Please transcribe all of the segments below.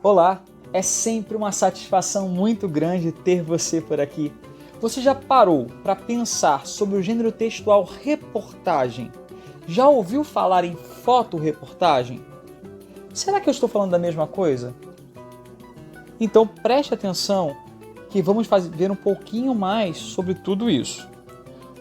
Olá, é sempre uma satisfação muito grande ter você por aqui. Você já parou para pensar sobre o gênero textual reportagem? Já ouviu falar em fotoreportagem? Será que eu estou falando da mesma coisa? Então preste atenção que vamos ver um pouquinho mais sobre tudo isso.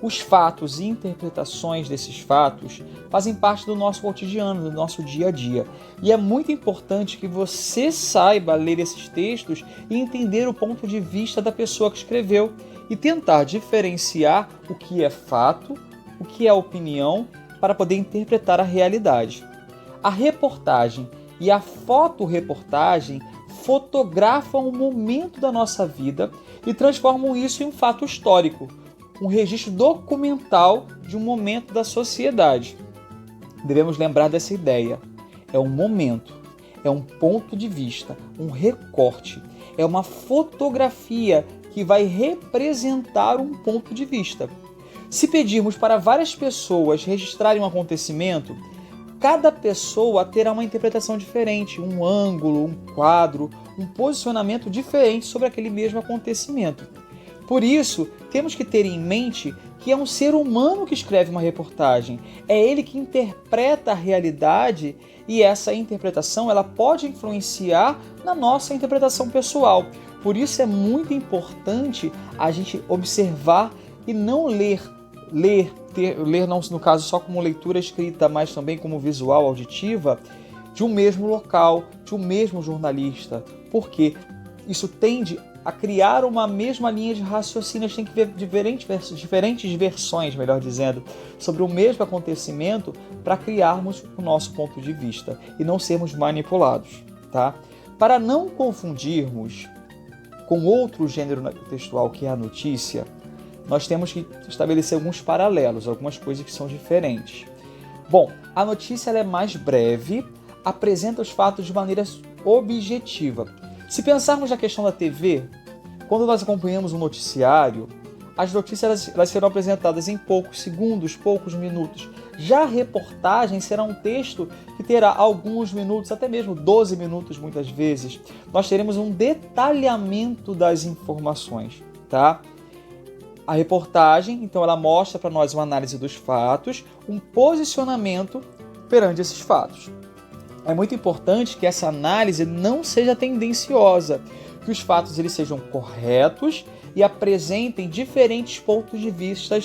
Os fatos e interpretações desses fatos fazem parte do nosso cotidiano, do nosso dia a dia. E é muito importante que você saiba ler esses textos e entender o ponto de vista da pessoa que escreveu e tentar diferenciar o que é fato, o que é opinião, para poder interpretar a realidade. A reportagem e a fotoreportagem fotografam o momento da nossa vida e transformam isso em um fato histórico, um registro documental de um momento da sociedade. Devemos lembrar dessa ideia. É um momento, é um ponto de vista, um recorte, é uma fotografia que vai representar um ponto de vista. Se pedirmos para várias pessoas registrarem um acontecimento, cada pessoa terá uma interpretação diferente, um ângulo, um quadro, um posicionamento diferente sobre aquele mesmo acontecimento. Por isso, temos que ter em mente que é um ser humano que escreve uma reportagem. É ele que interpreta a realidade e essa interpretação ela pode influenciar na nossa interpretação pessoal. Por isso é muito importante a gente observar e não ler não no caso só como leitura escrita, mas também como visual, auditiva, de um mesmo local, de um mesmo jornalista. Porque isso tende a criar uma mesma linha de raciocínio. A gente tem que ver diferentes versões, melhor dizendo, sobre o mesmo acontecimento para criarmos o nosso ponto de vista e não sermos manipulados, tá? Para não confundirmos com outro gênero textual que é a notícia, nós temos que estabelecer alguns paralelos, algumas coisas que são diferentes. Bom, a notícia ela é mais breve, apresenta os fatos de maneira objetiva. Se pensarmos na questão da TV, quando nós acompanhamos um noticiário, as notícias elas serão apresentadas em poucos segundos, poucos minutos. Já a reportagem será um texto que terá alguns minutos, até mesmo 12 minutos muitas vezes. Nós teremos um detalhamento das informações, tá? A reportagem, então, ela mostra para nós uma análise dos fatos, um posicionamento perante esses fatos. É muito importante que essa análise não seja tendenciosa, que os fatos eles sejam corretos e apresentem diferentes pontos de vista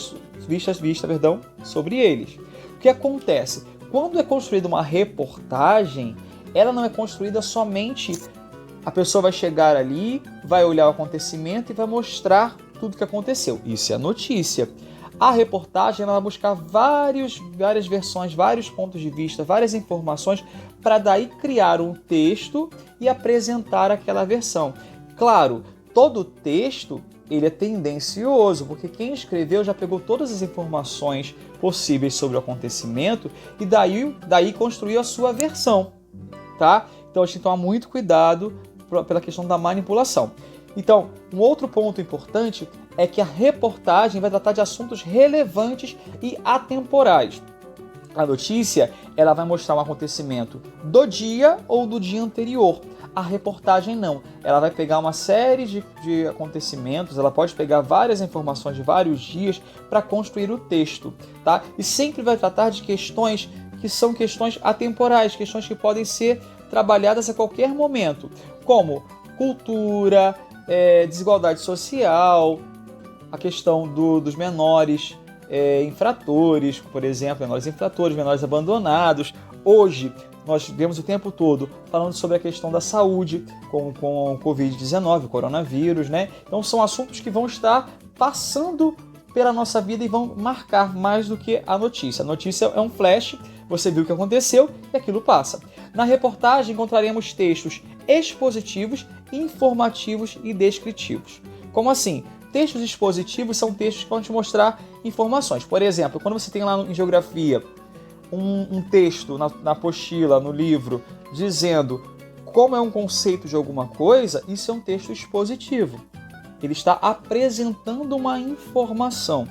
sobre eles. O que acontece? Quando é construída uma reportagem, ela não é construída somente... A pessoa vai chegar ali, vai olhar o acontecimento e vai mostrar tudo o que aconteceu. Isso é a notícia. A reportagem ela vai buscar várias versões, vários pontos de vista, várias informações para daí criar um texto e apresentar aquela versão. Claro, todo texto ele é tendencioso, porque quem escreveu já pegou todas as informações possíveis sobre o acontecimento e daí construiu a sua versão, tá? Então a gente tem que tomar muito cuidado pela questão da manipulação. Então, um outro ponto importante é que a reportagem vai tratar de assuntos relevantes e atemporais. A notícia ela vai mostrar um acontecimento do dia ou do dia anterior. A reportagem não. Ela vai pegar uma série de acontecimentos, ela pode pegar várias informações de vários dias para construir o texto, tá? E sempre vai tratar de questões que são questões atemporais, questões que podem ser trabalhadas a qualquer momento, como cultura, desigualdade social, a questão dos menores infratores, por exemplo, menores infratores, menores abandonados. Hoje, nós vemos o tempo todo falando sobre a questão da saúde, com o Covid-19, o coronavírus, né? Então, são assuntos que vão estar passando pela nossa vida e vão marcar mais do que a notícia. A notícia é um flash, você viu o que aconteceu e aquilo passa. Na reportagem encontraremos textos expositivos, informativos e descritivos. Como assim? Textos expositivos são textos que vão te mostrar informações. Por exemplo, quando você tem lá em geografia um texto na apostila, no livro, dizendo como é um conceito de alguma coisa, isso é um texto expositivo. Ele está apresentando uma informação.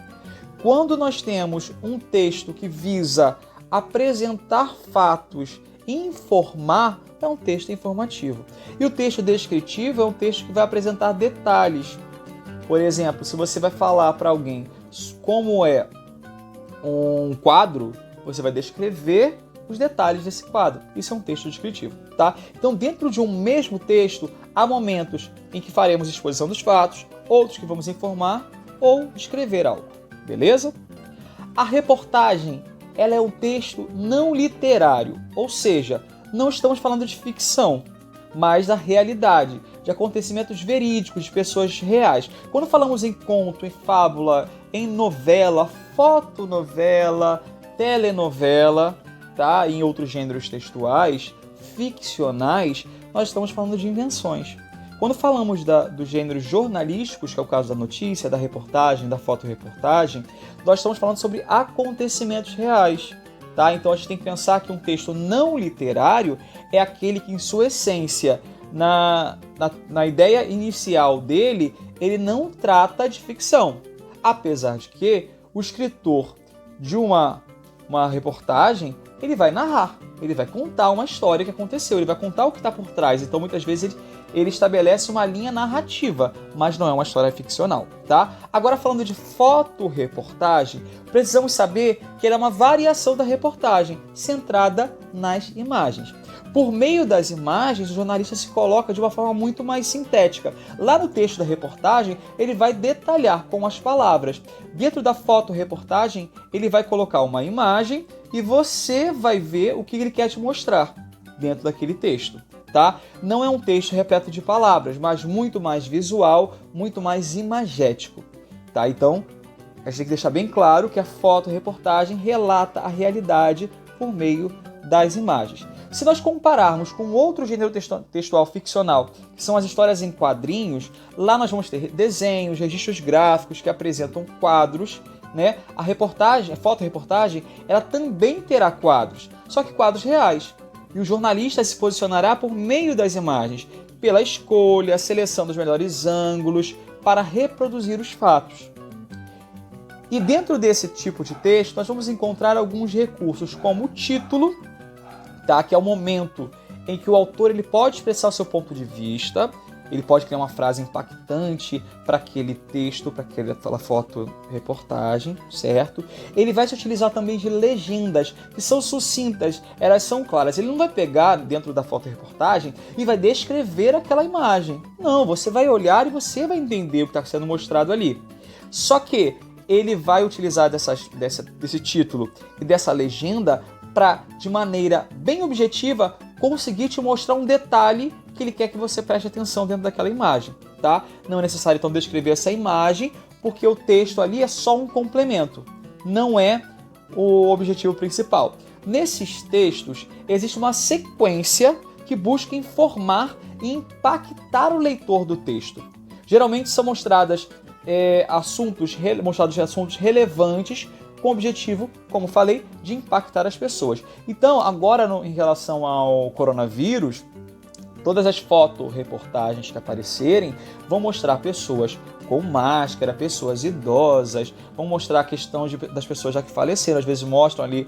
Quando nós temos um texto que visa apresentar fatos, informar, é um texto informativo. E o texto descritivo é um texto que vai apresentar detalhes. Por exemplo, se você vai falar para alguém como é um quadro, você vai descrever os detalhes desse quadro. Isso é um texto descritivo, tá? Então, dentro de um mesmo texto, há momentos em que faremos exposição dos fatos, outros que vamos informar ou descrever algo, beleza? A reportagem, ela é um texto não literário, ou seja, não estamos falando de ficção, mas da realidade, de acontecimentos verídicos, de pessoas reais. Quando falamos em conto, em fábula, em novela, fotonovela, telenovela, tá? E em outros gêneros textuais, ficcionais, nós estamos falando de invenções. Quando falamos dos gêneros jornalísticos, que é o caso da notícia, da reportagem, da fotoreportagem, nós estamos falando sobre acontecimentos reais. Tá? Então a gente tem que pensar que um texto não literário é aquele que, em sua essência, na ideia inicial dele, ele não trata de ficção. Apesar de que o escritor de uma reportagem, ele vai narrar, ele vai contar uma história que aconteceu, ele vai contar o que está por trás. Então muitas vezes ele estabelece uma linha narrativa, mas não é uma história ficcional, tá? Agora, falando de fotoreportagem, precisamos saber que ela é uma variação da reportagem, centrada nas imagens. Por meio das imagens, o jornalista se coloca de uma forma muito mais sintética. Lá no texto da reportagem, ele vai detalhar com as palavras. Dentro da fotoreportagem, ele vai colocar uma imagem e você vai ver o que ele quer te mostrar dentro daquele texto. Tá? Não é um texto repleto de palavras, mas muito mais visual, muito mais imagético. Tá? Então, a gente tem que deixar bem claro que a fotoreportagem relata a realidade por meio das imagens. Se nós compararmos com outro gênero textual ficcional, que são as histórias em quadrinhos, lá nós vamos ter desenhos, registros gráficos que apresentam quadros, né? A fotoreportagem, ela também terá quadros, só que quadros reais. E o jornalista se posicionará por meio das imagens, pela escolha, a seleção dos melhores ângulos, para reproduzir os fatos. E dentro desse tipo de texto, nós vamos encontrar alguns recursos, como o título, tá? Que é o momento em que o autor ele pode expressar o seu ponto de vista, ele pode criar uma frase impactante para aquele texto, para aquela fotoreportagem, certo? Ele vai se utilizar também de legendas, que são sucintas, elas são claras. Ele não vai pegar dentro da fotoreportagem e vai descrever aquela imagem. Não, você vai olhar e você vai entender o que está sendo mostrado ali. Só que ele vai utilizar desse título e dessa legenda para, de maneira bem objetiva, conseguir te mostrar um detalhe que ele quer que você preste atenção dentro daquela imagem, tá? Não é necessário, então, descrever essa imagem, porque o texto ali é só um complemento, não é o objetivo principal. Nesses textos, existe uma sequência que busca informar e impactar o leitor do texto. Geralmente são mostrados assuntos relevantes com o objetivo, como falei, de impactar as pessoas. Então, agora em relação ao coronavírus, todas as fotoreportagens que aparecerem vão mostrar pessoas com máscara, pessoas idosas, vão mostrar a questão das pessoas já que faleceram. Às vezes mostram ali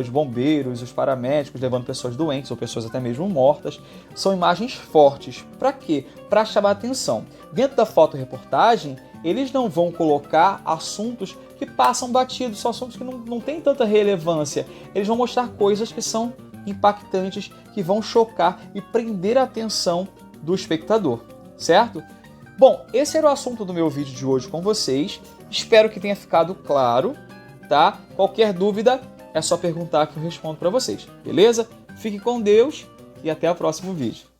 os bombeiros, os paramédicos levando pessoas doentes ou pessoas até mesmo mortas. São imagens fortes. Para quê? Para chamar a atenção. Dentro da fotoreportagem, eles não vão colocar assuntos que passam batidos, são assuntos que não têm tanta relevância. Eles vão mostrar coisas que são impactantes, que vão chocar e prender a atenção do espectador, certo? Bom, esse era o assunto do meu vídeo de hoje com vocês. Espero que tenha ficado claro, tá? Qualquer dúvida é só perguntar que eu respondo para vocês, beleza? Fique com Deus e até o próximo vídeo.